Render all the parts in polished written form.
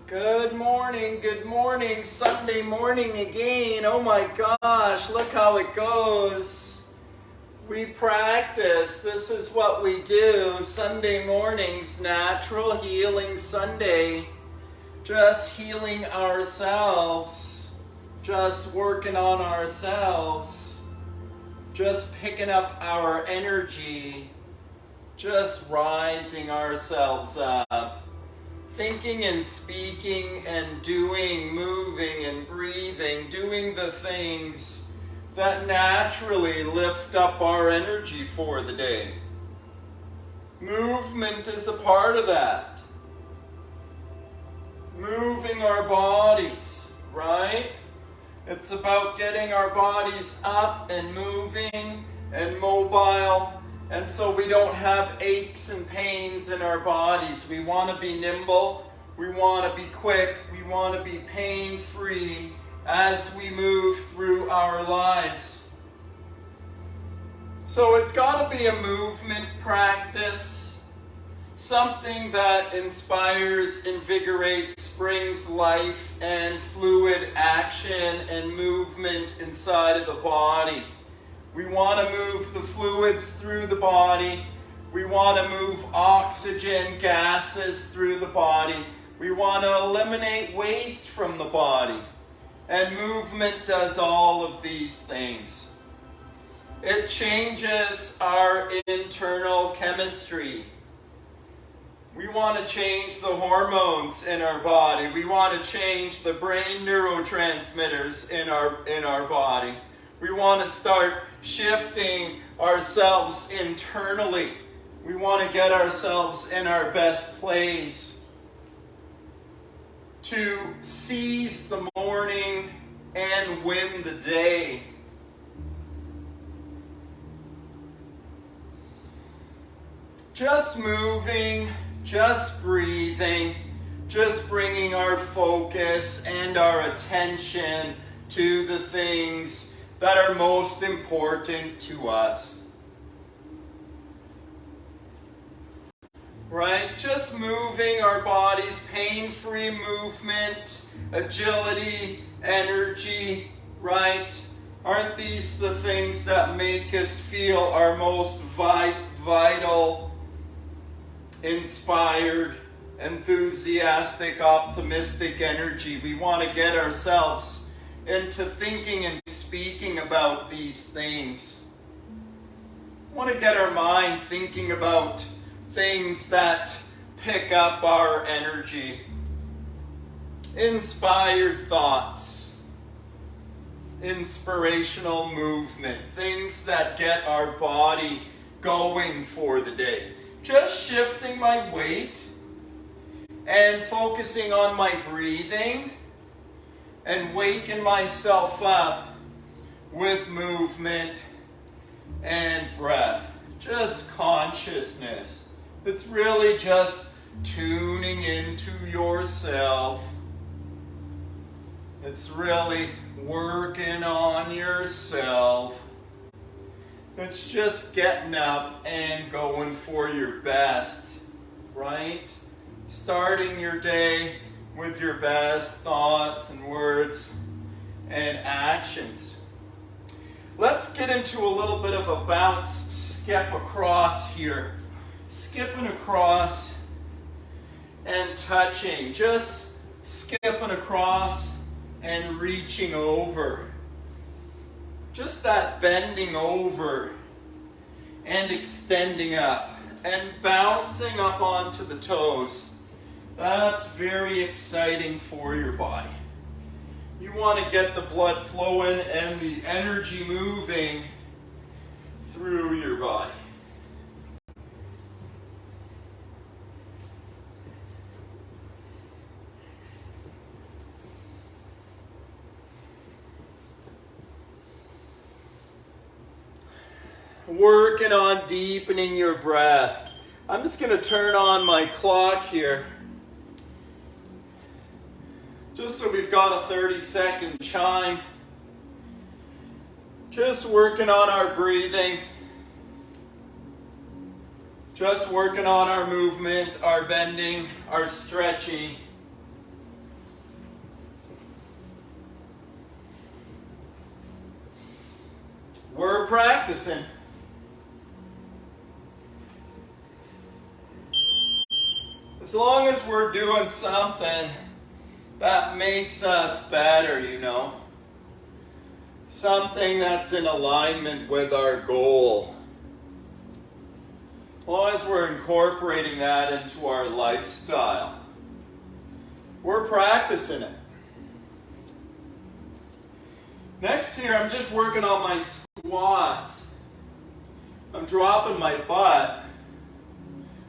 Good morning, Sunday morning again. Oh my gosh, look how it goes. We practice, this is what we do. Sunday mornings, Natural Healing Sunday. Just healing ourselves, just working on ourselves, just picking up our energy, just rising ourselves up. Thinking and speaking and doing, moving and breathing, doing the things that naturally lift up our energy for the day. Movement is a part of that. Moving our bodies, right? It's about getting our bodies up and moving and mobile. And so we don't have aches and pains in our bodies. We want to be nimble, we want to be quick, we want to be pain-free as we move through our lives. So it's got to be a movement practice, something that inspires, invigorates, brings life and fluid action and movement inside of the body. We want to move the fluids through the body. We want to move oxygen, gases through the body. We want to eliminate waste from the body. And movement does all of these things. It changes our internal chemistry. We want to change the hormones in our body. We want to change the brain neurotransmitters in our body. We want to start shifting ourselves internally. We want to get ourselves in our best place to seize the morning and win the day. Just moving, just breathing, just bringing our focus and our attention to the things that are most important to us. Right? Just moving our bodies, pain-free movement, agility, energy, right? Aren't these the things that make us feel our most vital, inspired, enthusiastic, optimistic energy? We want to get ourselves into thinking and speaking about these things. We want to get our mind thinking about things that pick up our energy. Inspired thoughts, inspirational movement, things that get our body going for the day. Just shifting my weight and focusing on my breathing and waking myself up with movement and breath. Just consciousness. It's really just tuning into yourself. It's really working on yourself. It's just getting up and going for your best, right? Starting your day with your best thoughts and words and actions. Let's get into a little bit of a bounce, skip across here. Skipping across and touching. Just skipping across and reaching over. Just that bending over and extending up and bouncing up onto the toes. That's very exciting for your body. You want to get the blood flowing and the energy moving through your body. Working on deepening your breath. I'm just going to turn on my clock here, just so we've got a 30-second chime. Just working on our breathing. Just working on our movement, our bending, our stretching. We're practicing. As long as we're doing something that makes us better, you know. Something that's in alignment with our goal. As long as we're incorporating that into our lifestyle, we're practicing it. Next here, I'm just working on my squats. I'm dropping my butt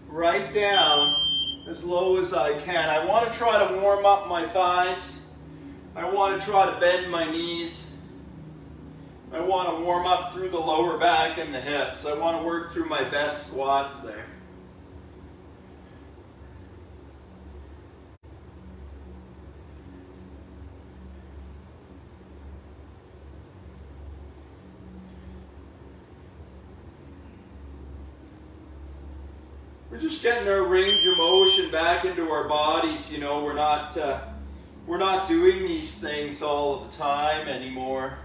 right down as low as I can. I want to try to warm up my thighs. I want to try to bend my knees. I want to warm up through the lower back and the hips. I want to work through my best squats there. We're just getting our range of motion back into our bodies. You know, we're not doing these things all of the time anymore.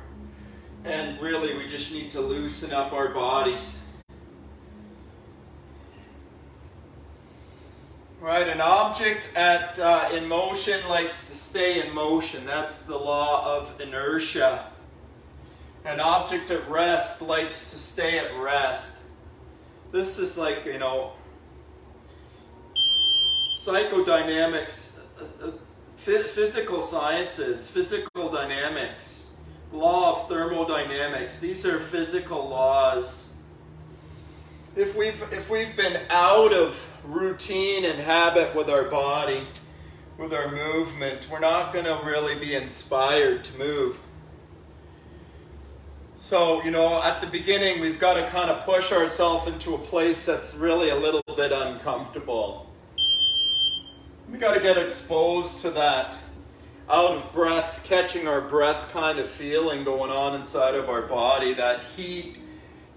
And really, we just need to loosen up our bodies. Right, an object in motion likes to stay in motion. That's the law of inertia. An object at rest likes to stay at rest. This is like, you know, psychodynamics, physical sciences, physical dynamics, law of thermodynamics. These are physical laws. If we've been out of routine and habit with our body, with our movement, we're not going to really be inspired to move. So, you know, at the beginning, we've got to kind of push ourselves into a place that's really a little bit uncomfortable. We got to get exposed to that out of breath, catching our breath kind of feeling going on inside of our body, that heat,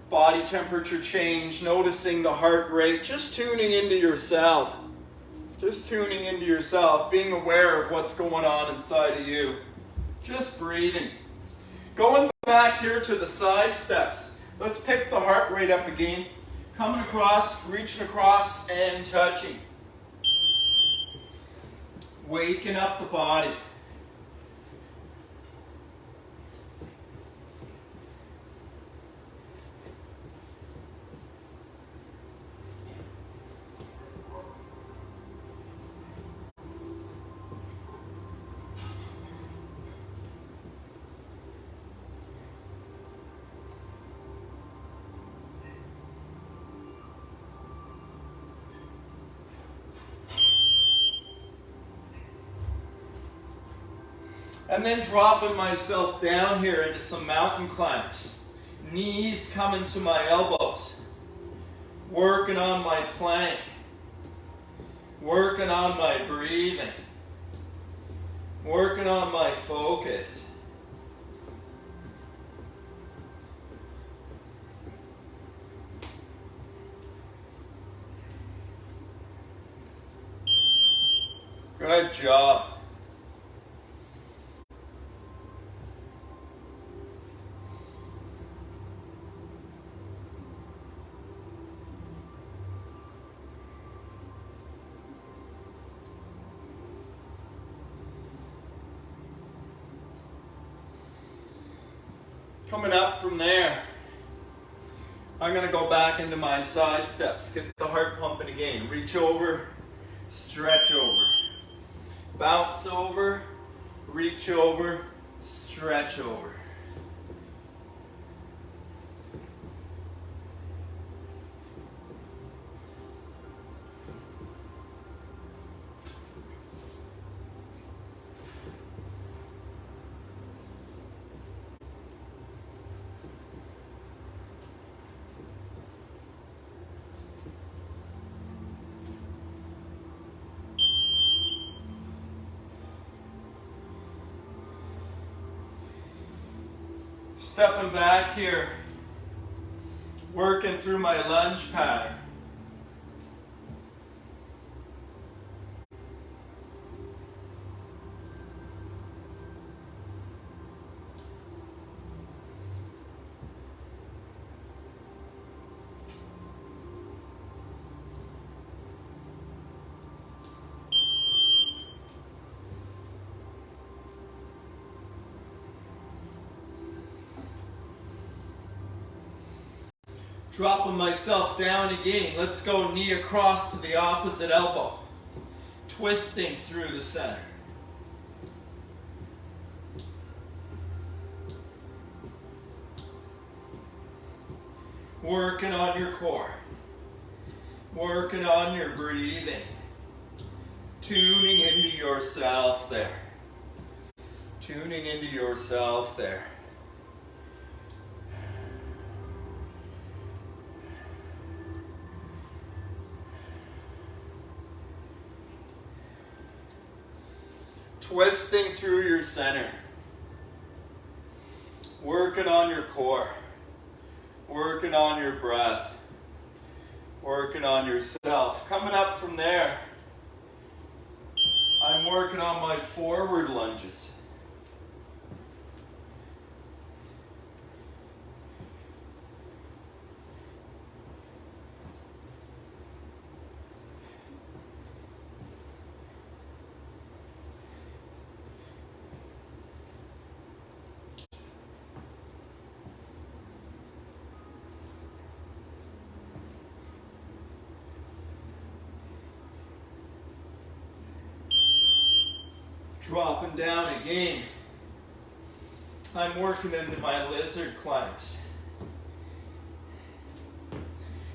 body temperature change, noticing the heart rate, just tuning into yourself. Just tuning into yourself, being aware of what's going on inside of you. Just breathing. Going back here to the side steps. Let's pick the heart rate up again. Coming across, reaching across, and touching. Waking up the body. And then dropping myself down here into some mountain climbers. Knees coming to my elbows. Working on my plank. Working on my breathing. Working on my focus. Good job. Coming up from there, I'm going to go back into my side steps. Get the heart pumping again. Reach over, stretch over. Bounce over, reach over, stretch over. Stepping back here, working through my lunge pattern. Dropping myself down again. Let's go knee across to the opposite elbow. Twisting through the center. Working on your core. Working on your breathing. Tuning into yourself there. Tuning into yourself there. Twisting through your center. Working on your core. Working on your breath. Working on yourself. Coming up from there, I'm working on my forward lunges. Dropping down again. I'm working into my lizard climbers.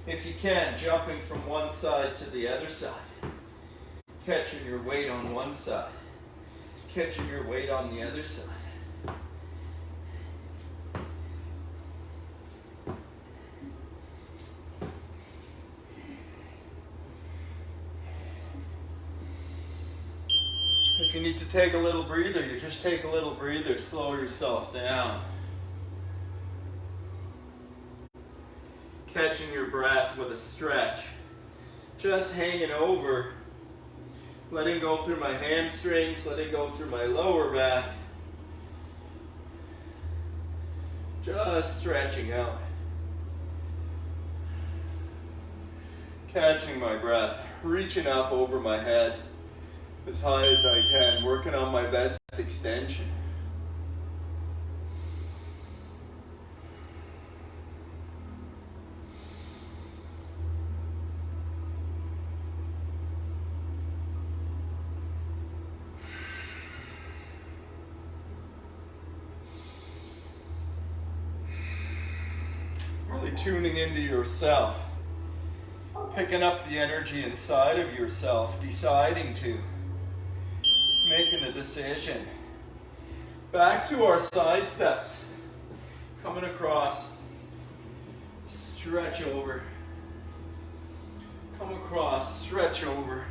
If you can, jumping from one side to the other side. Catching your weight on one side. Catching your weight on the other side. If you need to take a little breather, you just take a little breather, slow yourself down. Catching your breath with a stretch. Just hanging over. Letting go through my hamstrings, letting go through my lower back. Just stretching out. Catching my breath, reaching up over my head. As high as I can, working on my best extension. Really tuning into yourself. Picking up the energy inside of yourself, deciding to. Making a decision. Back to our side steps. Coming across. Stretch over. Come across. Stretch over.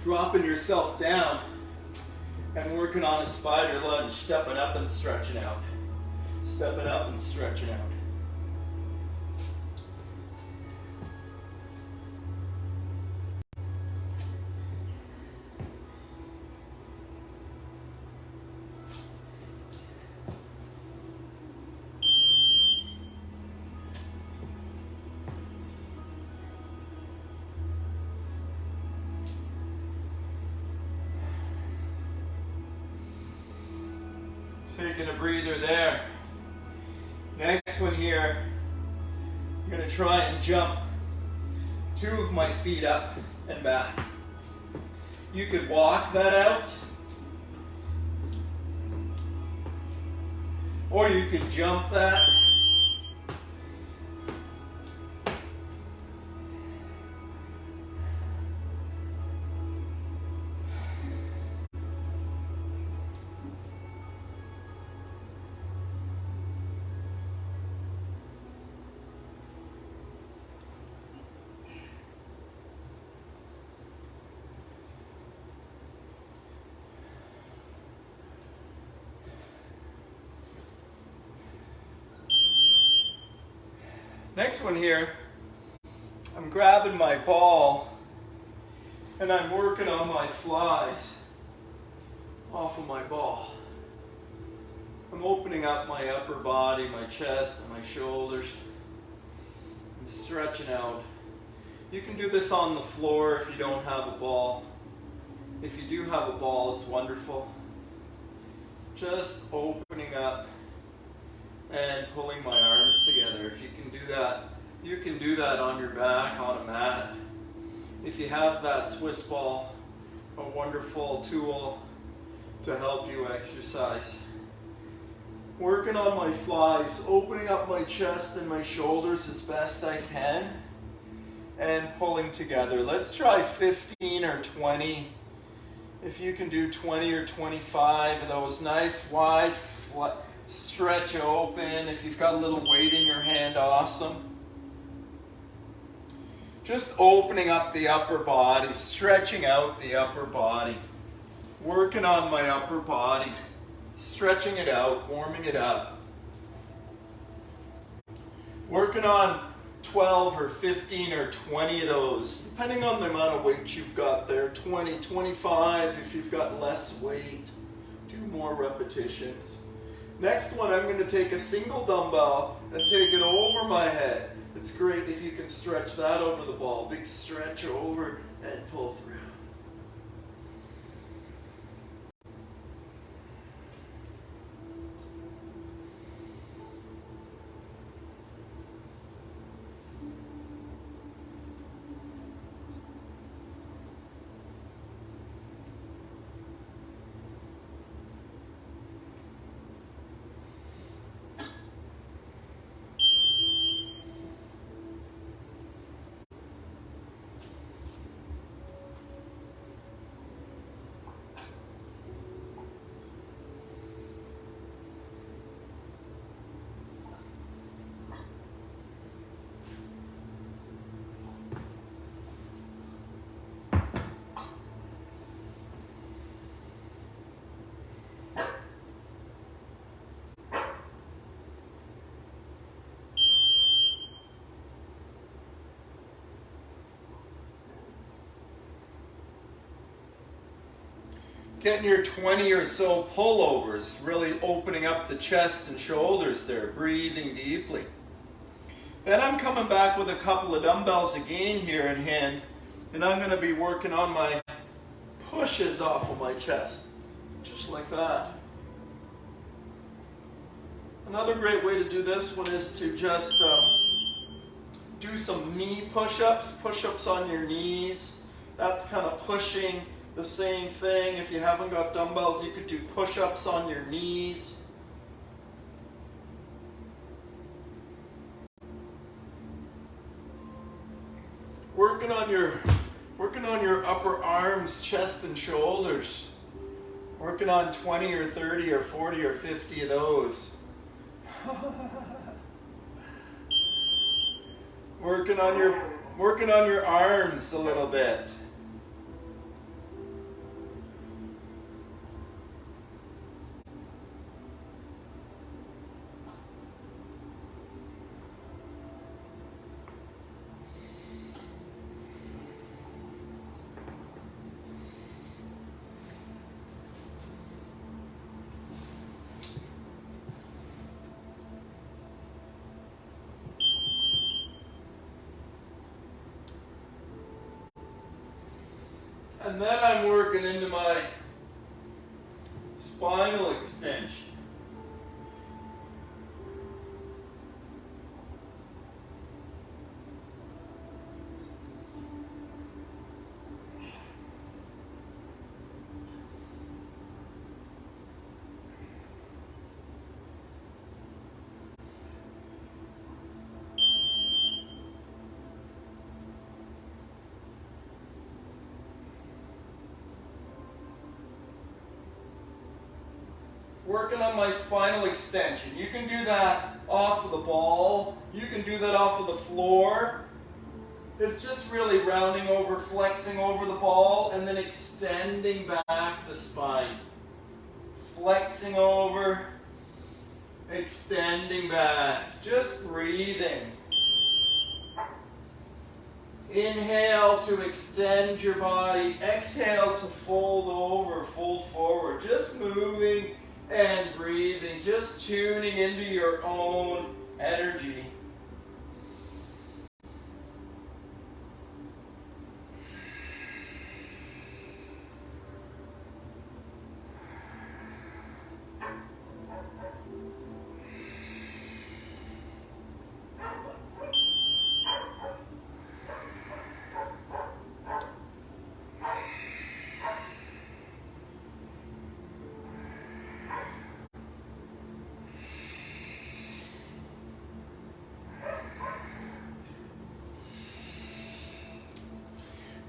Dropping yourself down and working on a spider lunge, stepping up and stretching out. Stepping up and stretching out. Taking a breather there. Next one here, I'm going to try and jump 2 of my feet up and back. You could walk that out, or you could jump that. Next one here, I'm grabbing my ball And I'm working on my flies off of my ball. I'm opening up my upper body, my chest, and my shoulders. I'm stretching out. You can do this on the floor if you don't have a ball. If you do have a ball, it's wonderful. Just opening up and pulling my arms together. If you can do that, you can do that on your back, on a mat. If you have that Swiss ball, a wonderful tool to help you exercise. Working on my flies, opening up my chest and my shoulders as best I can, and pulling together. Let's try 15 or 20. If you can do 20 or 25 of those nice wide stretch open. If you've got a little weight in your hand, awesome. Just opening up the upper body, stretching out the upper body. Working on my upper body, stretching it out, warming it up. Working on 12 or 15 or 20 of those, depending on the amount of weight you've got there. 20, 25 if you've got less weight. Do more repetitions. Next one, I'm going to take a single dumbbell and take it over my head. It's great if you can stretch that over the ball. Big stretch over and pull through. Getting your 20 or so pullovers, really opening up the chest and shoulders there, breathing deeply. Then I'm coming back with a couple of dumbbells again here in hand, and I'm going to be working on my pushes off of my chest, just like that. Another great way to do this one is to just do some knee push-ups, push-ups on your knees. That's kind of pushing. The same thing, if you haven't got dumbbells, you could do push-ups on your knees. Working on your upper arms, chest and shoulders. Working on 20 or 30 or 40 or 50 of those. Working on your arms a little bit. And then I'm working into my spinal extension. Working on my spinal extension. You can do that off of the ball. You can do that off of the floor. It's just really rounding over, flexing over the ball, and then extending back the spine. Flexing over, extending back. Just breathing. Inhale to extend your body. Exhale to fold over, fold forward. Just moving and breathing. Just tuning into your own energy.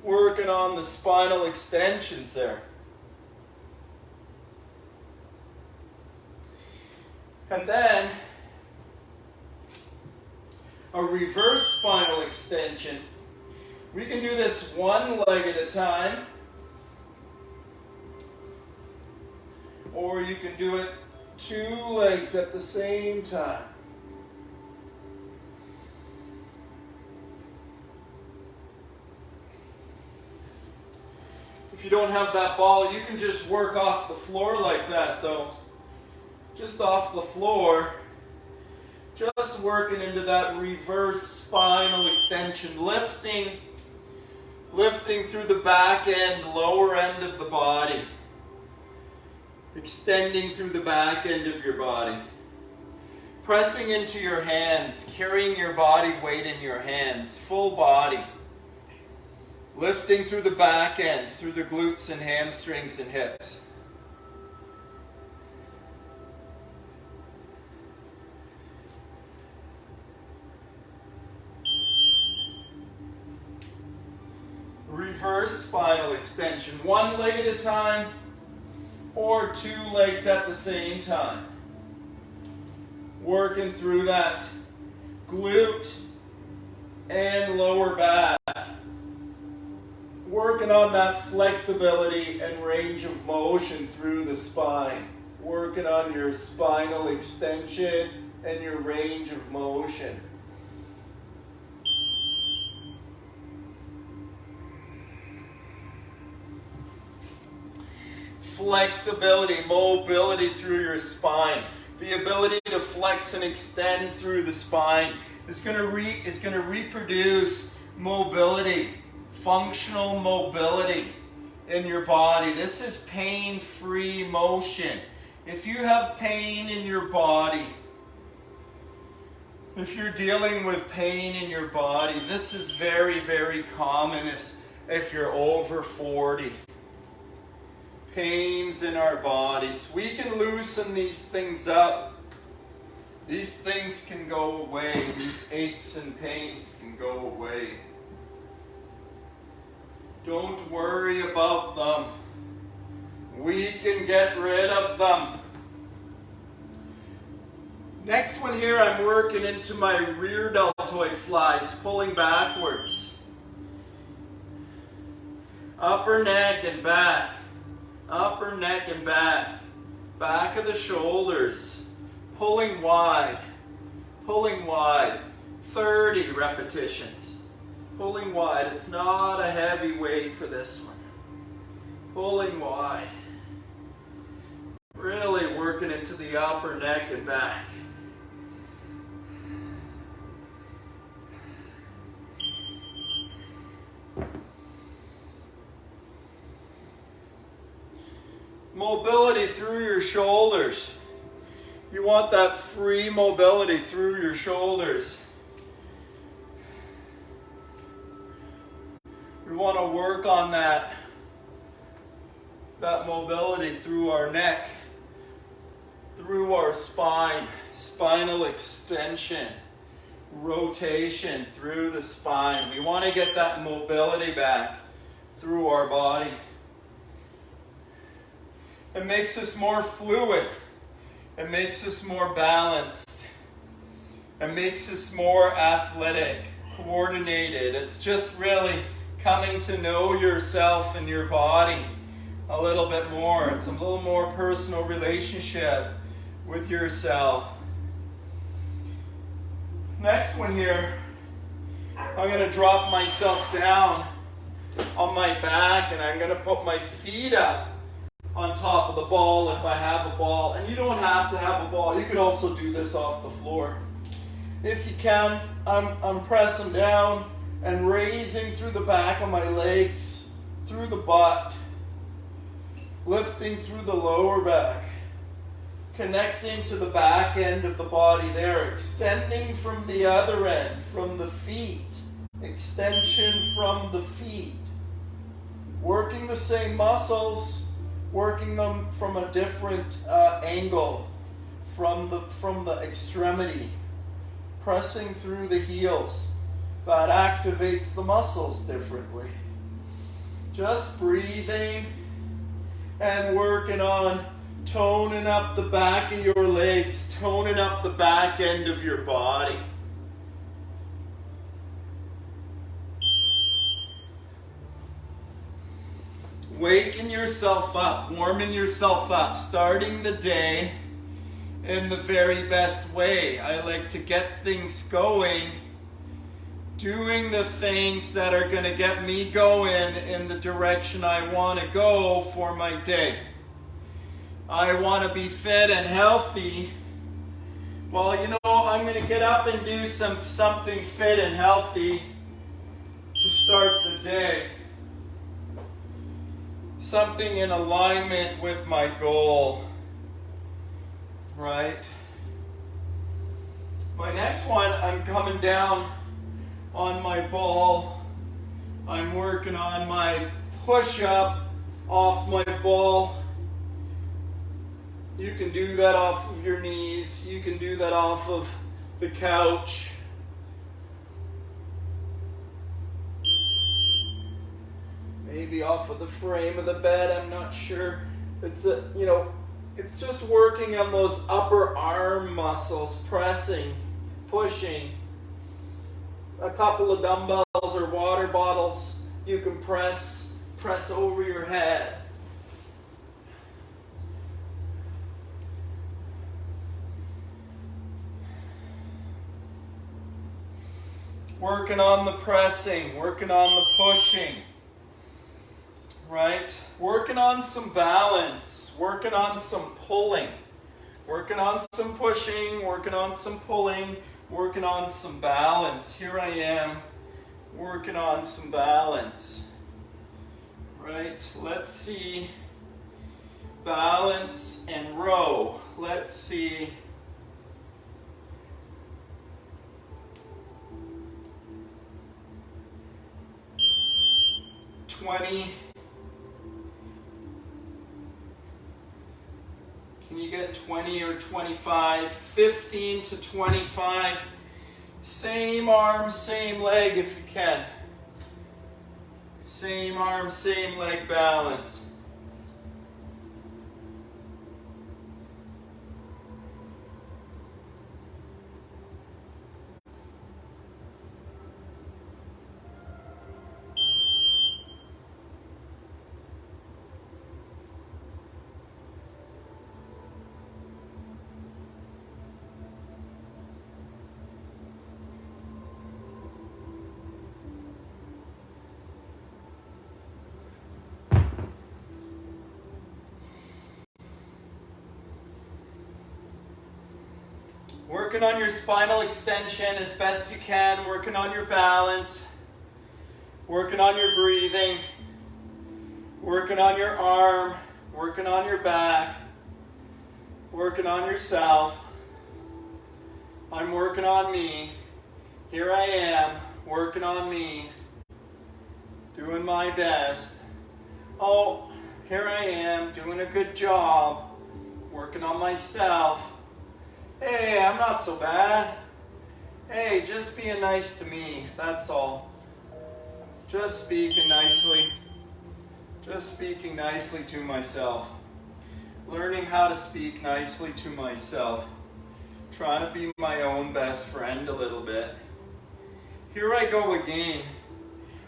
Working on the spinal extensions there. And then a reverse spinal extension. We can do this one leg at a time, or you can do it two legs at the same time. If you don't have that ball, you can just work off the floor like that though. Just off the floor. Just working into that reverse spinal extension. Lifting through the back end, lower end of the body. Extending through the back end of your body. Pressing into your hands, carrying your body weight in your hands, full body. Lifting through the back end, through the glutes and hamstrings and hips. Reverse spinal extension, one leg at a time or two legs at the same time. Working through that glute and lower back. Working on that flexibility and range of motion through the spine. Working on your spinal extension and your range of motion. Flexibility, mobility through your spine. The ability to flex and extend through the spine is going to reproduce mobility, functional mobility in your body. This is pain-free motion. If you have pain in your body, if you're dealing with pain in your body, this is very, very common if you're over 40. Pains in our bodies. We can loosen these things up. These things can go away. These aches and pains can go away. Don't worry about them. We can get rid of them. Next one here, I'm working into my rear deltoid flies, pulling backwards. Upper neck and back. Upper neck and back. Back of the shoulders. Pulling wide. Pulling wide. 30 repetitions. Pulling wide. It's not a heavy weight for this one. Pulling wide. Really working into the upper neck and back. Mobility through your shoulders. You want that free mobility through your shoulders. We want to work on that mobility through our neck, through our spine, spinal extension, rotation through the spine. We want to get that mobility back through our body. It makes us more fluid. It makes us more balanced. It makes us more athletic, coordinated. It's just really coming to know yourself and your body a little bit more. It's a little more personal relationship with yourself. Next one here, I'm going to drop myself down on my back, and I'm going to put my feet up on top of the ball if I have a ball. And you don't have to have a ball. You can also do this off the floor. If you can, I'm pressing down and raising through the back of my legs, through the butt, lifting through the lower back, connecting to the back end of the body there, extending from the other end, from the feet, extension from the feet, working the same muscles, working them from a different angle, from the extremity, pressing through the heels. That activates the muscles differently. Just breathing and working on toning up the back of your legs, toning up the back end of your body. Waking yourself up, warming yourself up, starting the day in the very best way. I like to get things going, doing the things that are going to get me going in the direction I want to go for my day. I want to be fit and healthy. Well, you know, I'm going to get up and do something fit and healthy to start the day. Something in alignment with my goal, right? My next one, I'm coming down on my ball. I'm working on my push-up off my ball. You can do that off of your knees. You can do that off of the couch. Maybe off of the frame of the bed, I'm not sure. It's it's just working on those upper arm muscles, pressing, pushing. A couple of dumbbells or water bottles you can press over your head. Working on the pressing, working on the pushing. Right? Working on some balance, working on some pulling, working on some pushing, working on some pulling, working on some balance. Here I am, working on some balance. Right? Let's see. Balance and row. Let's see. Can you get 20 or 25? 15 to 25. Same arm, same leg if you can. Same arm, same leg balance. Working on your spinal extension as best you can, working on your balance, working on your breathing, working on your arm, working on your back, working on yourself. I'm working on me. Here I am, working on me, doing my best. Oh, here I am, doing a good job, working on myself. Hey, I'm not so bad. Hey, just being nice to me, that's all. Just speaking nicely. Just speaking nicely to myself. Learning how to speak nicely to myself. Trying to be my own best friend a little bit. Here I go again.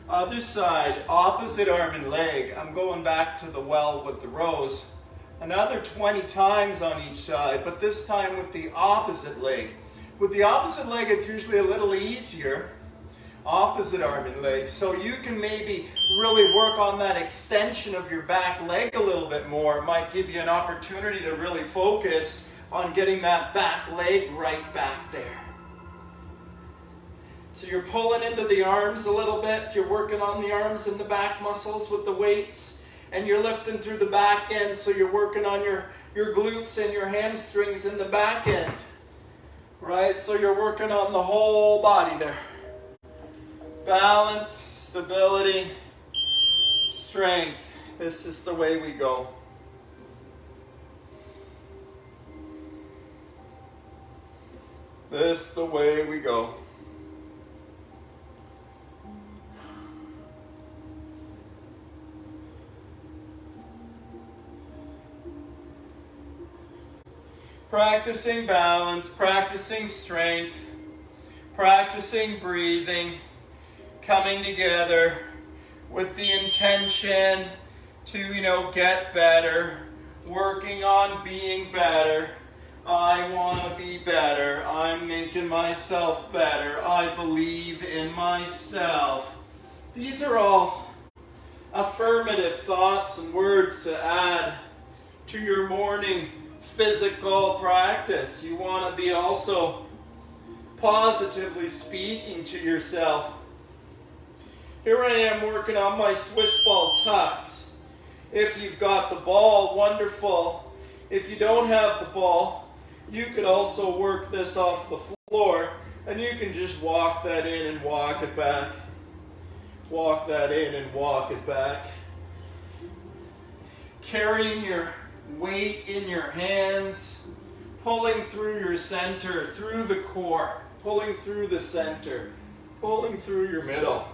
Other side, opposite arm and leg. I'm going back to the well with the rows. Another 20 times on each side, but this time with the opposite leg. With the opposite leg, it's usually a little easier. opposite arm and leg. So you can maybe really work on that extension of your back leg a little bit more. It might give you an opportunity to really focus on getting that back leg right back there. So you're pulling into the arms a little bit. You're working on the arms and the back muscles with the weights. And you're lifting through the back end. So you're working on your glutes and your hamstrings in the back end. Right? So you're working on the whole body there. Balance, stability, strength. This is the way we go. This is the way we go. Practicing balance, practicing strength, practicing breathing, coming together with the intention to, get better, working on being better. I want to be better. I'm making myself better. I believe in myself. These are all affirmative thoughts and words to add to your morning physical practice. You want to be also positively speaking to yourself. Here I am working on my Swiss ball tucks. If you've got the ball, wonderful. If you don't have the ball, you could also work this off the floor, and you can just walk that in and walk it back. Walk that in and walk it back. Carrying your weight in your hands, pulling through your center, through the core, pulling through the center, pulling through your middle.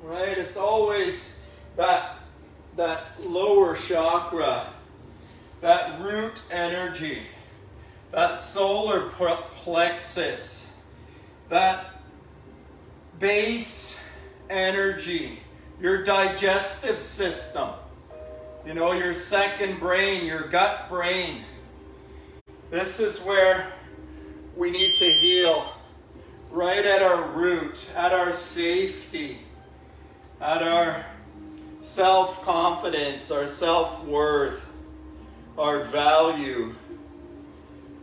Right? It's always that lower chakra, that root energy, that solar plexus, that base energy, your digestive system, your second brain, your gut brain. This is where we need to heal, right at our root, at our safety, at our self-confidence, our self-worth, our value,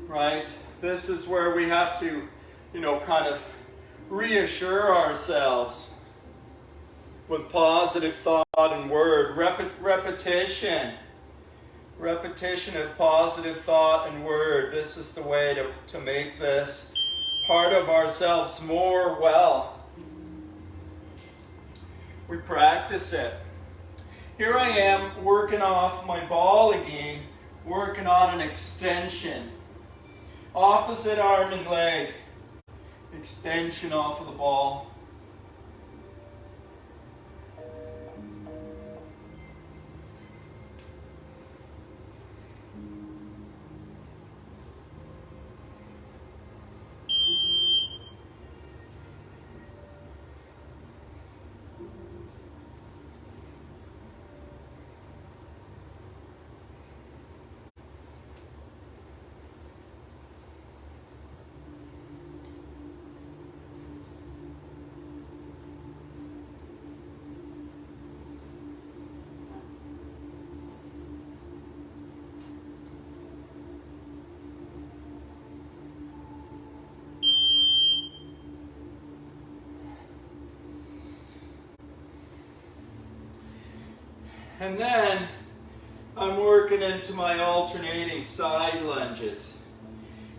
right? This is where we have to, kind of reassure ourselves with positive thought and word. Repetition of positive thought and word. This is the way to make this part of ourselves more well. We practice it. Here I am working off my ball again, working on an extension. Opposite arm and leg. Extension off of the ball. And then I'm working into my alternating side lunges.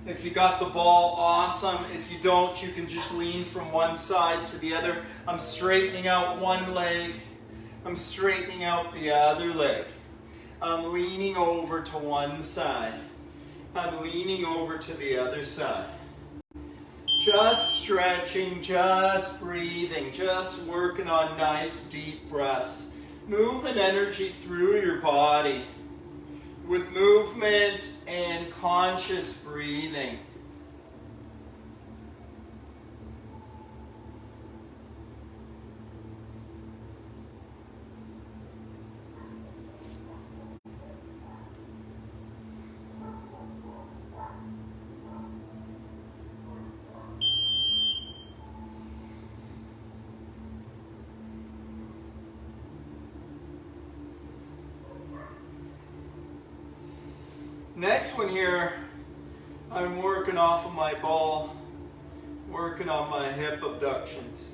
If you got the ball, awesome. If you don't, you can just lean from one side to the other. I'm straightening out one leg. I'm straightening out the other leg. I'm leaning over to one side. I'm leaning over to the other side. Just stretching, just breathing, just working on nice deep breaths. Moving energy through your body with movement and conscious breathing. Next one here, I'm working off of my ball, working on my hip abductions.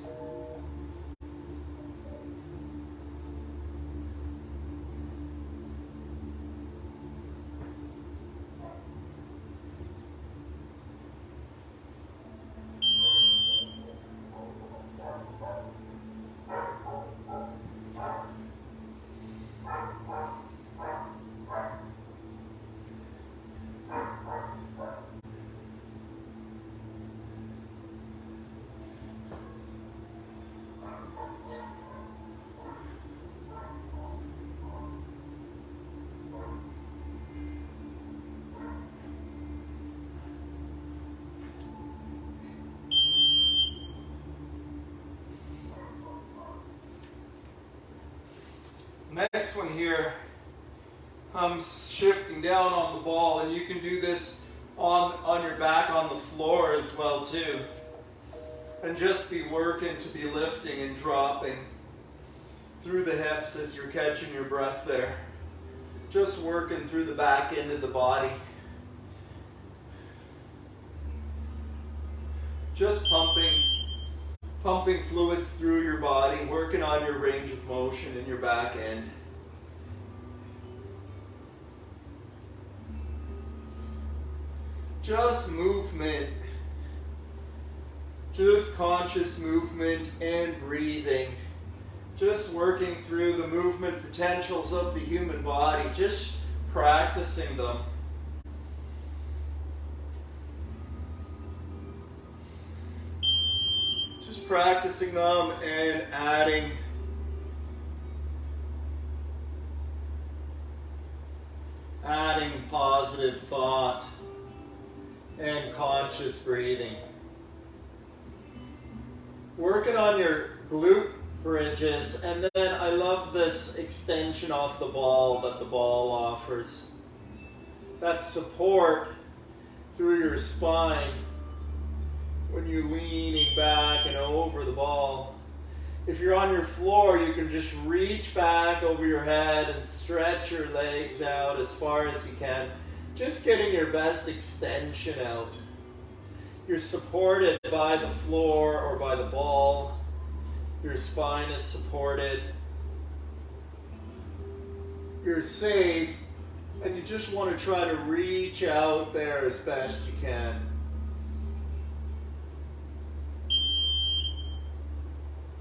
Next one here, I'm shifting down on the ball, and you can do this on your back on the floor as well too. And just be working to be lifting and dropping through the hips as you're catching your breath there. Just working through the back end of the body. Just pumping fluids through your body, working on your range of motion in your back end. Just movement, just conscious movement and breathing. Just working through the movement potentials of the human body, just practicing them. Just practicing them and adding positive thought and conscious breathing. Working on your glute bridges, and then I love this extension off the ball that the ball offers. That support through your spine when you're leaning back and over the ball. If you're on your floor, you can just reach back over your head and stretch your legs out as far as you can. Just getting your best extension out. You're supported by the floor or by the ball. Your spine is supported. You're safe, and you just want to try to reach out there as best you can.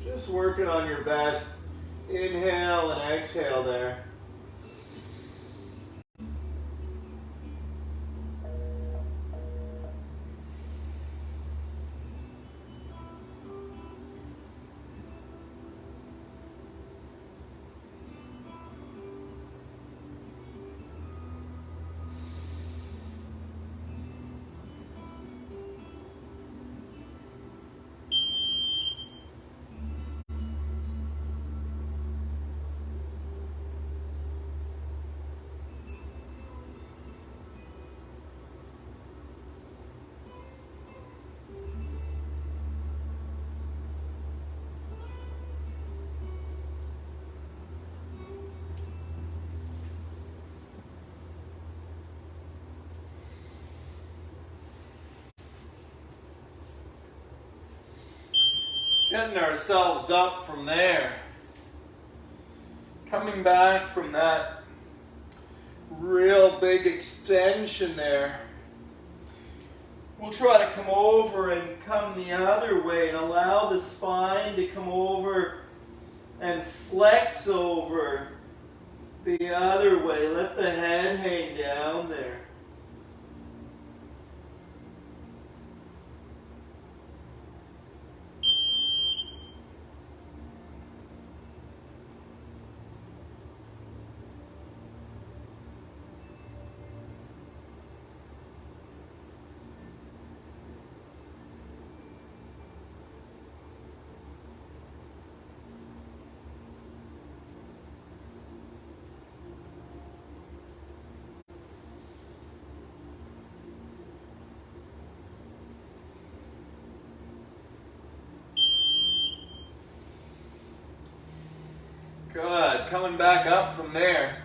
Just working on your best inhale and exhale there. Getting ourselves up from there. Coming back from that real big extension there. We'll try to come over and come the other way and allow the spine to come over and flex over the other way. Let the head hang down there. Good. Coming back up from there.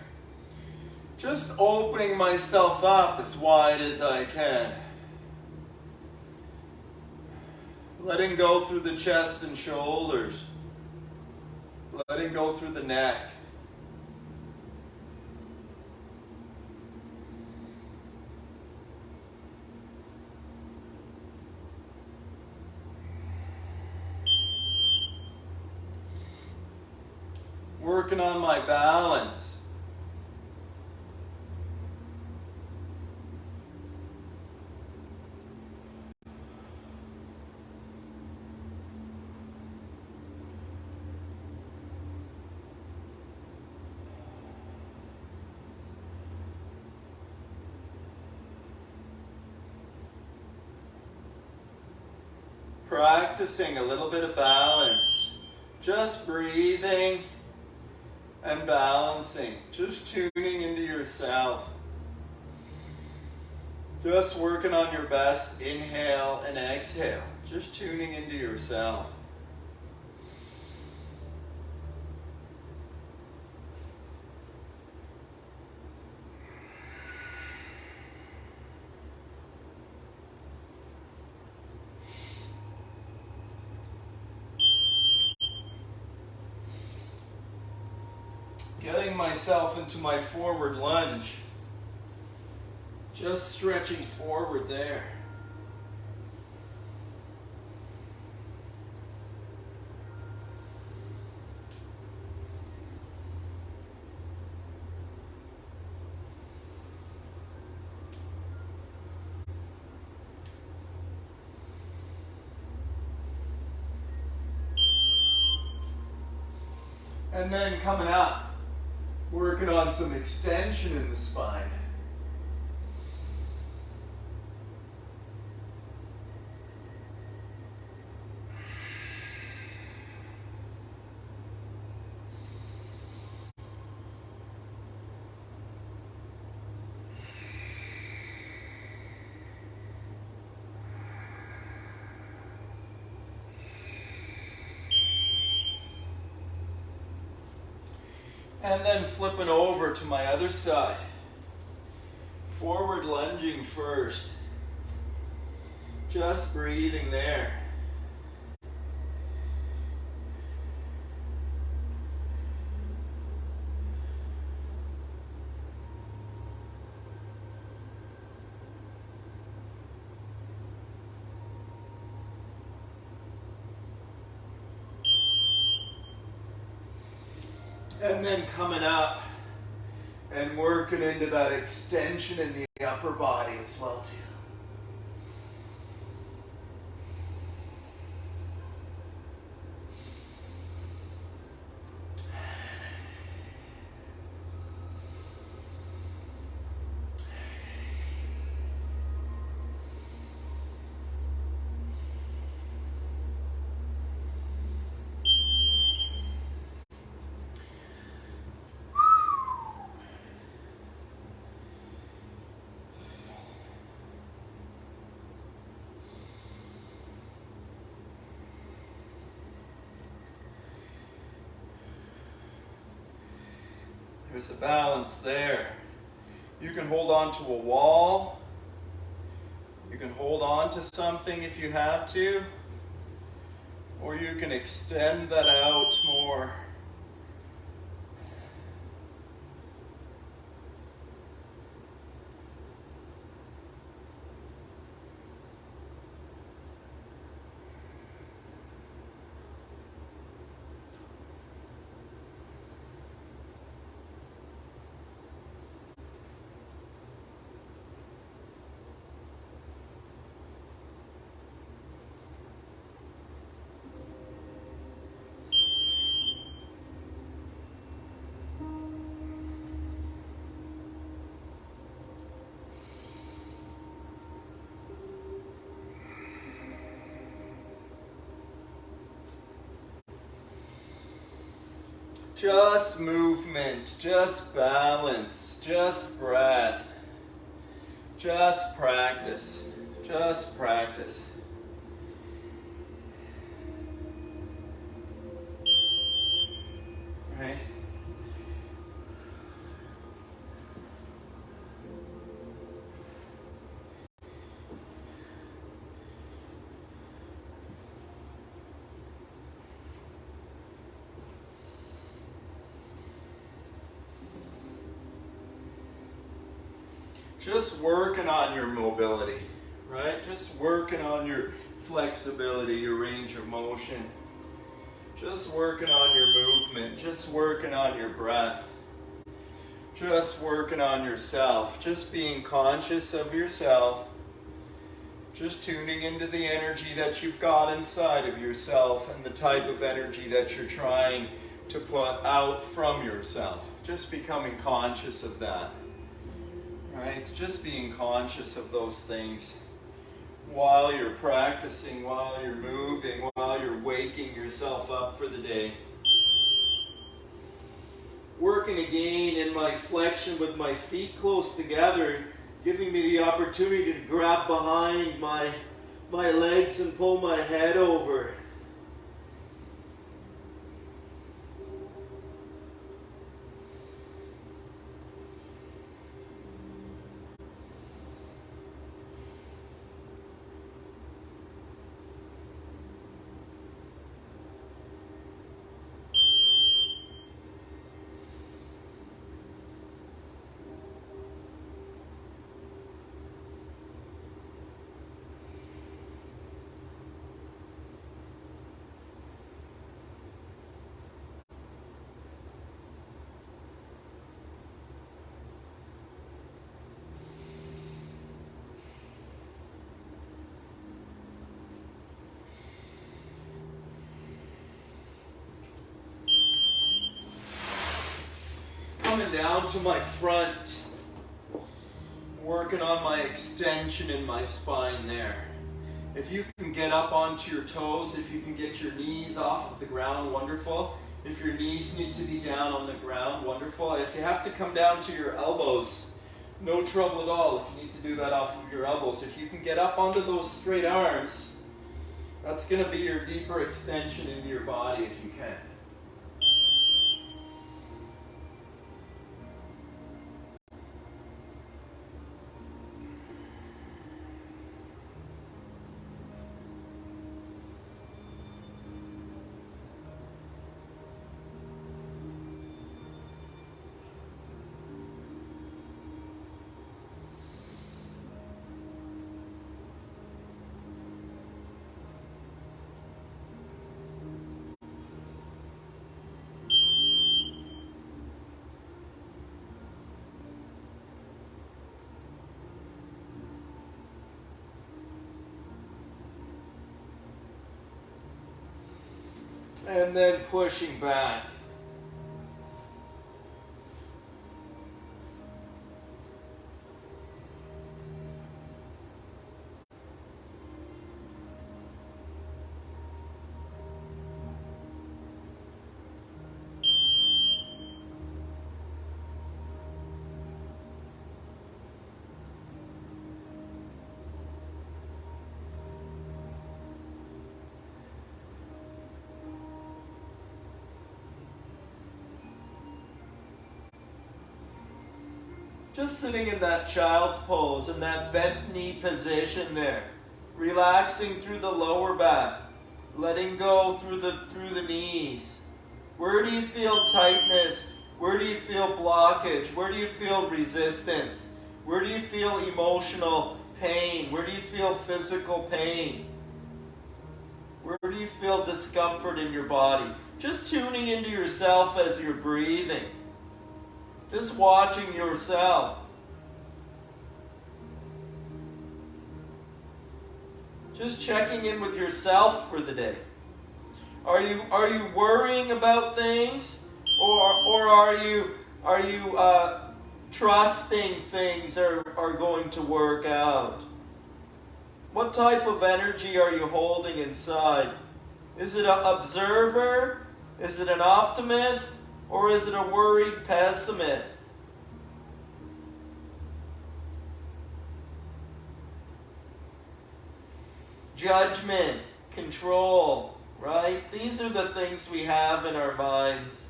Just opening myself up as wide as I can. Letting go through the chest and shoulders. Letting go through the neck. Working on my balance. Practicing a little bit of balance. Just breathing and balancing. Just tuning into yourself. Just working on your best inhale and exhale. Just tuning into yourself. Getting myself into my forward lunge. Just stretching forward there. And then coming up, working on some extension in the spine. And then flipping over to my other side. Forward lunging first. Just breathing there. And then coming up and working into that extension in the upper body as well too. There's a balance there. You can hold on to a wall. You can hold on to something if you have to. Or you can extend that out more. Just movement, just balance, just breath, just practice, just practice. Right? just working on your mobility, right? Just working on your flexibility, your range of motion. Just working on your movement, just working on your breath. Just working on yourself, just being conscious of yourself. Just tuning into the energy that you've got inside of yourself and the type of energy that you're trying to put out from yourself. Just becoming conscious of that, right? Just being conscious of those things while you're practicing, while you're moving, while you're waking yourself up for the day. Working again in my flexion with my feet close together, giving me the opportunity to grab behind my legs and pull my head over. Coming down to my front, working on my extension in my spine there. If you can get up onto your toes, if you can get your knees off of the ground, wonderful. If your knees need to be down on the ground, wonderful. If you have to come down to your elbows, no trouble at all if you need to do that off of your elbows. If you can get up onto those straight arms, that's going to be your deeper extension into your body if you can. And then pushing back. Just sitting in that child's pose, in that bent knee position there. Relaxing through the lower back. Letting go through the knees. Where do you feel tightness? Where do you feel blockage? Where do you feel resistance? Where do you feel emotional pain? Where do you feel physical pain? Where do you feel discomfort in your body? Just tuning into yourself as you're breathing. Just watching yourself. Just checking in with yourself for the day. Are you worrying about things, or are you trusting things are going to work out? What type of energy are you holding inside? Is it an observer? Is it an optimist? Or is it a worried pessimist? Judgment, control, right? These are the things we have in our minds.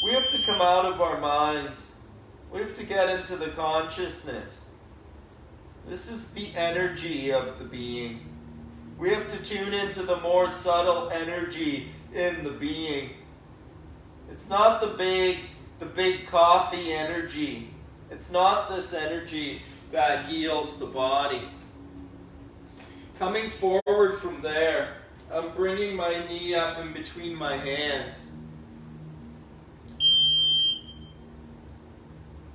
We have to come out of our minds. We have to get into the consciousness. This is the energy of the being. We have to tune into the more subtle energy in the being. It's not the big coffee energy. It's not this energy. that heals the body. Coming forward from there, I'm bringing my knee up in between my hands.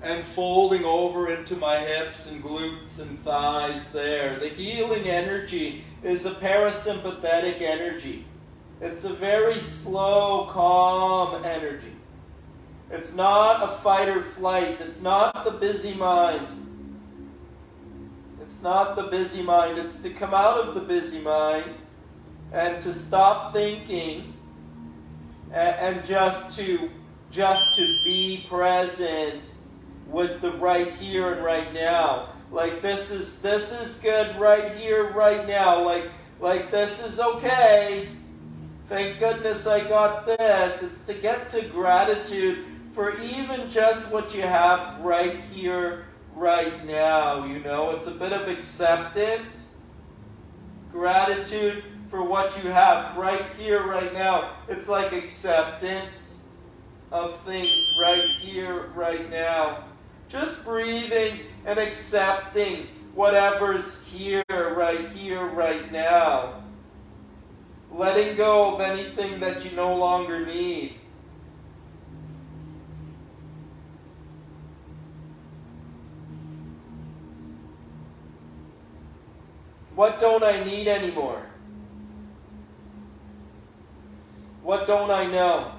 And folding over into my hips and glutes and thighs there. The healing energy is a parasympathetic energy. It's a very slow, calm energy. It's not a fight or flight. It's not the busy mind. It's not the busy mind. It's to come out of the busy mind and to stop thinking and just to be present with the right here and right now. Like this is good right here, right now. Like this is okay. Thank goodness I got this. It's to get to gratitude for even just what you have right here, right now. You know, it's a bit of acceptance. Gratitude for what you have right here, right now. It's like acceptance of things right here, right now. Just breathing and accepting whatever's here, right now. Letting go of anything that you no longer need. What don't I need anymore? What don't I know?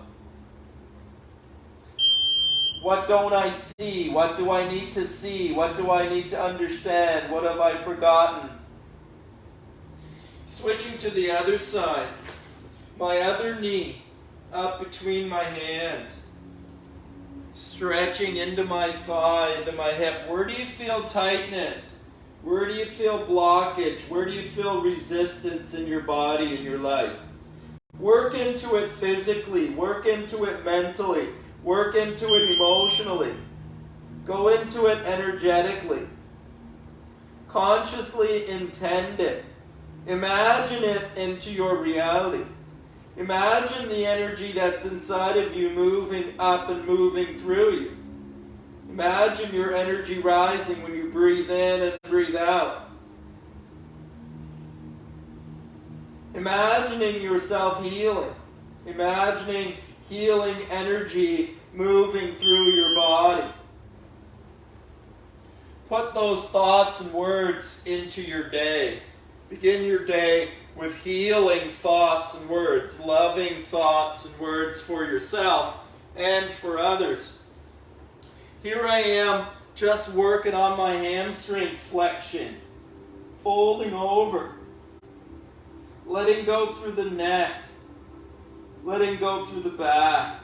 What don't I see? What do I need to see? What do I need to understand? What have I forgotten? Switching to the other side. My other knee up between my hands. Stretching into my thigh, into my hip. Where do you feel tightness? Where do you feel blockage? Where do you feel resistance in your body, in your life? Work into it physically. Work into it mentally. Work into it emotionally. Go into it energetically. Consciously intend it. Imagine it into your reality. Imagine the energy that's inside of you moving up and moving through you. Imagine your energy rising when you breathe in and breathe out. Imagining yourself healing. Imagining healing energy moving through your body. Put those thoughts and words into your day. Begin your day with healing thoughts and words, loving thoughts and words for yourself and for others. Here I am just working on my hamstring flexion, folding over, letting go through the neck, letting go through the back.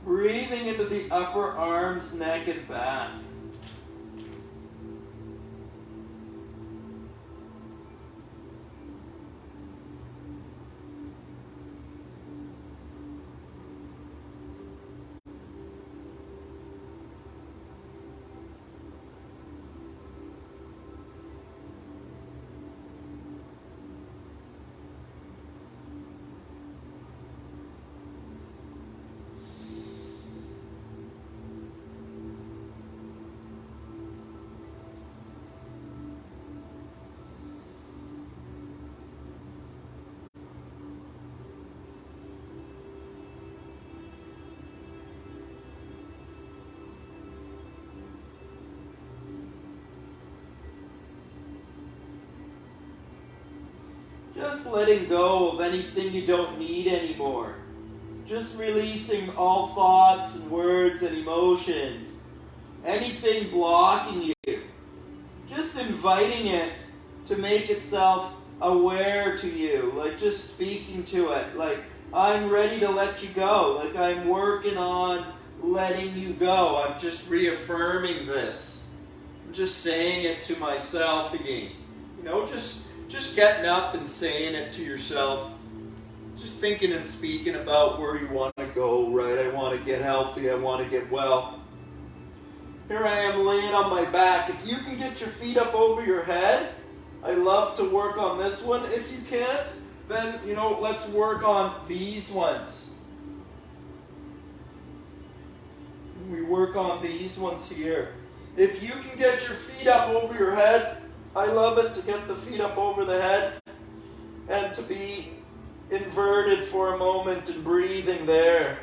Breathing into the upper arms, neck, and back. Just letting go of anything you don't need anymore. Just releasing all thoughts and words and emotions. Anything blocking you. Just inviting it to make itself aware to you. Like just speaking to it. Like, I'm ready to let you go. Like I'm working on letting you go. I'm just reaffirming this. I'm just saying it to myself again. You know, just getting up and saying it to yourself. Just thinking and speaking about where you want to go, right? I want to get healthy. I want to get well. Here I am laying on my back. If you can get your feet up over your head, I love to work on this one. If you can't, then, let's work on these ones. We work on these ones here. If you can get your feet up over your head, I love it to get the feet up over the head and to be inverted for a moment and breathing there.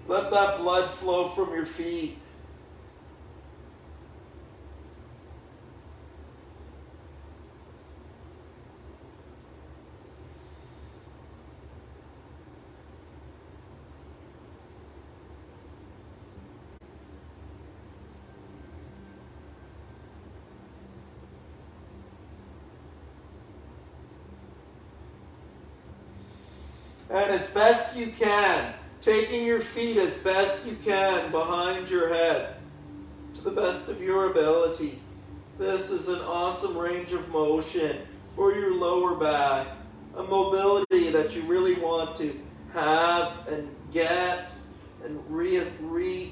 Let that blood flow from your feet. And as best you can, taking your feet as best you can behind your head, to the best of your ability. This is an awesome range of motion for your lower back, a mobility that you really want to have and get and recommit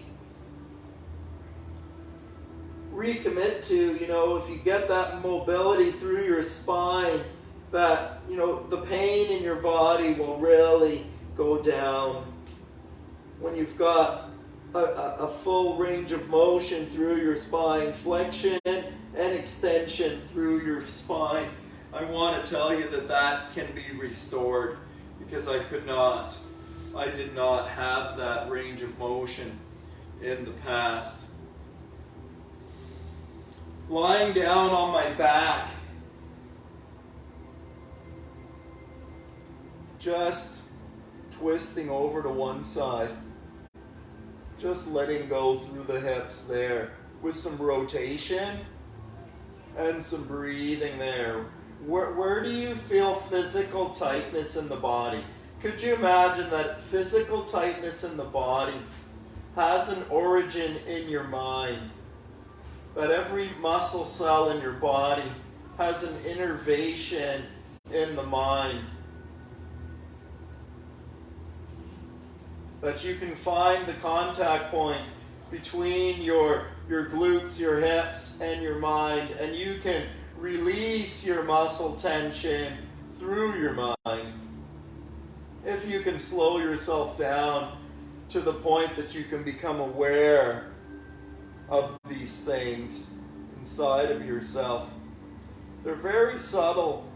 to. You know, if you get that mobility through your spine, that, you know, the pain in your body will really go down. When you've got a full range of motion through your spine, flexion and extension through your spine, I want to tell you that that can be restored, because I did not have that range of motion in the past. Lying down on my back, just twisting over to one side, just letting go through the hips there with some rotation and some breathing there. Where do you feel physical tightness in the body? Could you imagine that physical tightness in the body has an origin in your mind? That every muscle cell in your body has an innervation in the mind. That you can find the contact point between your glutes, your hips, and your mind, and you can release your muscle tension through your mind. If you can slow yourself down to the point that you can become aware of these things inside of yourself. They're very subtle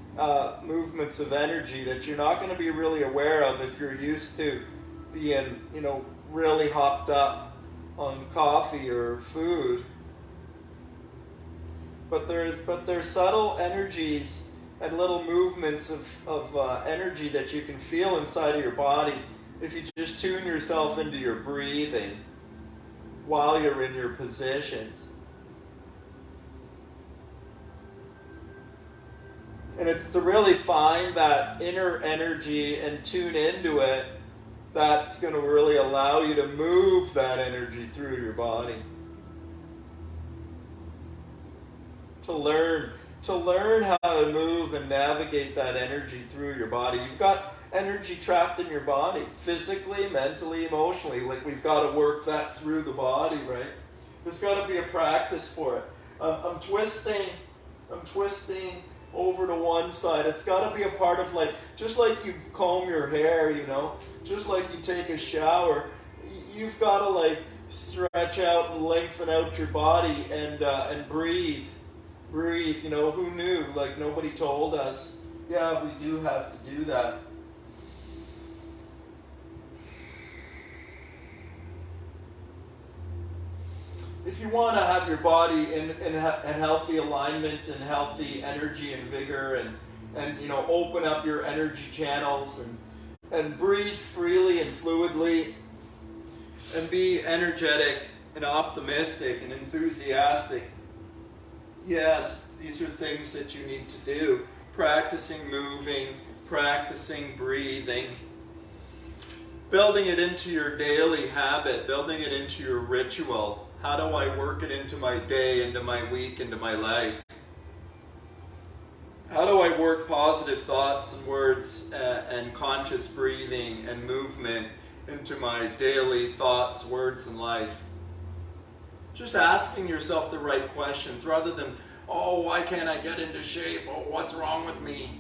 movements of energy that you're not going to be really aware of if you're used to being, you know, really hopped up on coffee or food. But they're subtle energies and little movements of energy that you can feel inside of your body if you just tune yourself into your breathing while you're in your positions. And it's to really find that inner energy and tune into it that's going to really allow you to move that energy through your body. To learn how to move and navigate that energy through your body. You've got energy trapped in your body, physically, mentally, emotionally. Like, we've got to work that through the body, right? There's got to be a practice for it. I'm twisting over to one side. It's got to be a part of, like, just like you comb your hair, you know, just like you take a shower, you've got to, like, stretch out and lengthen out your body and breathe. You know, who knew? Like, nobody told us. Yeah, we do have to do that. If you want to have your body in healthy alignment and healthy energy and vigor and you know, open up your energy channels and breathe freely and fluidly and be energetic and optimistic and enthusiastic. Yes, these are things that you need to do. Practicing moving, practicing breathing, building it into your daily habit, building it into your ritual. How do I work it into my day, into my week, into my life? How do I work positive thoughts and words and conscious breathing and movement into my daily thoughts, words, and life? Just asking yourself the right questions rather than, oh, why can't I get into shape? Oh, what's wrong with me?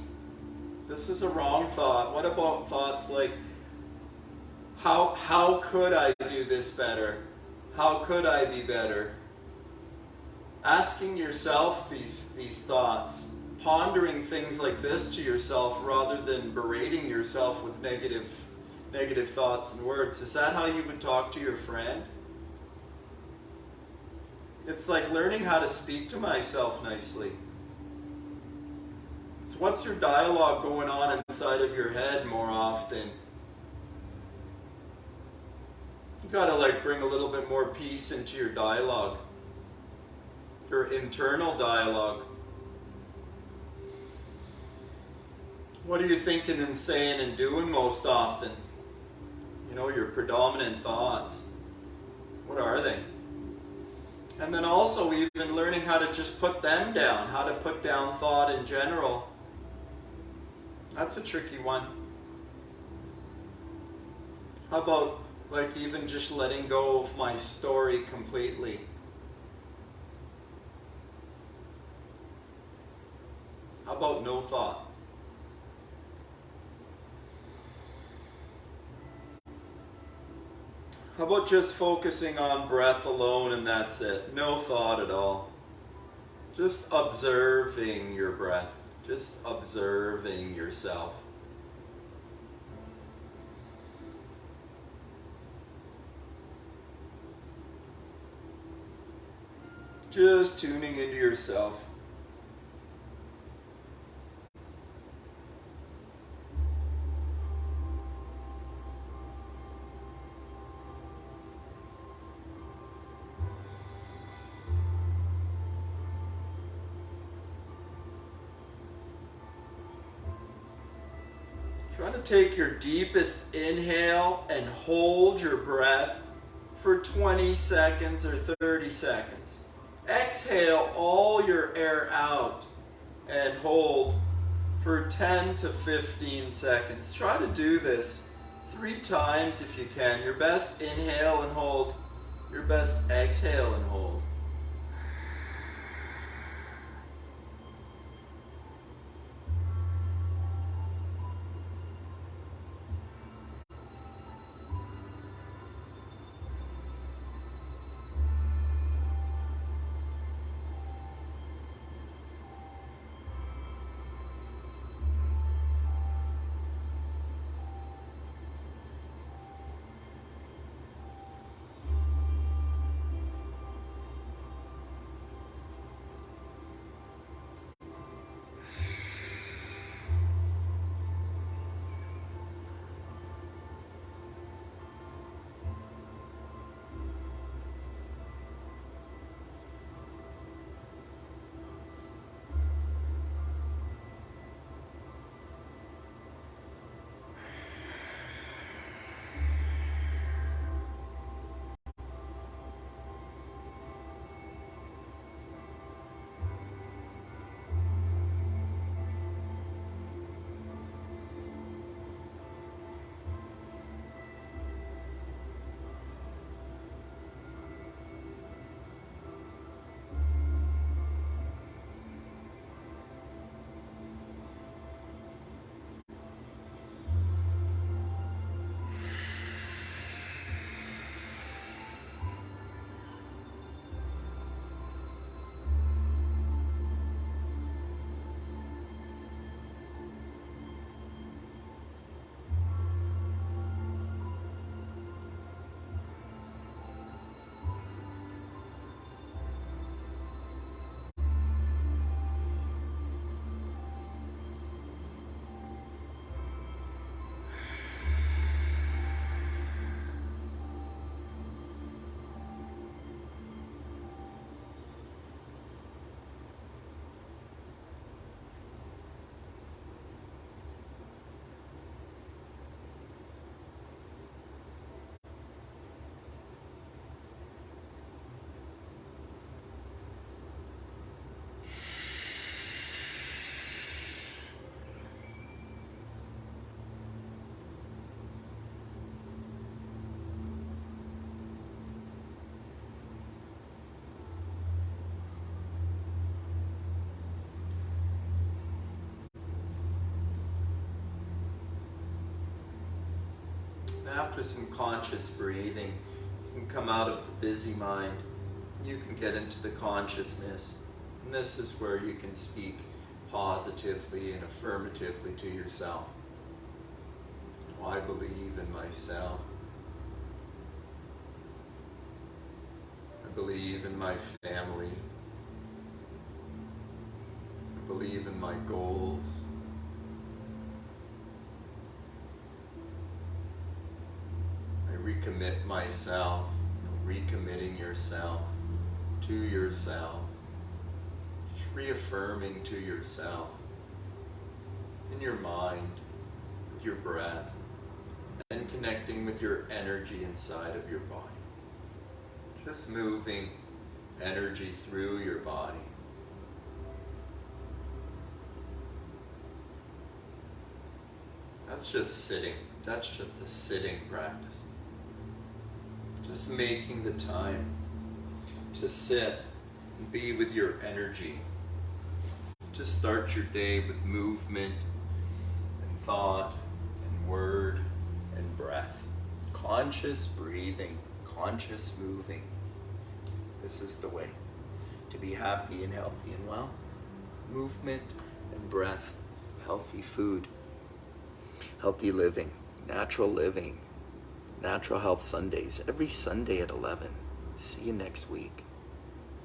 This is a wrong thought. What about thoughts like, How could I do this better? How could I be better? Asking yourself these thoughts, pondering things like this to yourself rather than berating yourself with negative thoughts and words. Is that how you would talk to your friend? It's like learning how to speak to myself nicely. It's what's your dialogue going on inside of your head more often. You gotta like bring a little bit more peace into your dialogue. Your internal dialogue. What are you thinking and saying and doing most often? You know, your predominant thoughts. What are they? And then also even learning how to just put them down, how to put down thought in general. That's a tricky one. How about like even just letting go of my story completely? How about no thought? How about just focusing on breath alone and that's it? No thought at all. Just observing your breath. Just observing yourself. Just tuning into yourself. Try to take your deepest inhale and hold your breath for 20 seconds or 30 seconds. Exhale all your air out and hold for 10 to 15 seconds. Try to do this 3 times if you can. Your best inhale and hold. Your best exhale and hold. after some conscious breathing, you can come out of the busy mind. You can get into the consciousness. And this is where you can speak positively and affirmatively to yourself. Oh, I believe in myself. I believe in my family. I believe in my goals. I recommit myself. Recommitting yourself to yourself. Just reaffirming to yourself in your mind, with your breath, and connecting with your energy inside of your body. Just moving energy through your body. That's just sitting. That's just a sitting practice. Just making the time to sit and be with your energy. To start your day with movement and thought and word and breath. Conscious breathing, conscious moving. This is the way to be happy and healthy and well. Movement and breath, healthy food, healthy living, natural Natural Health Sundays, every Sunday at 11. See you next week.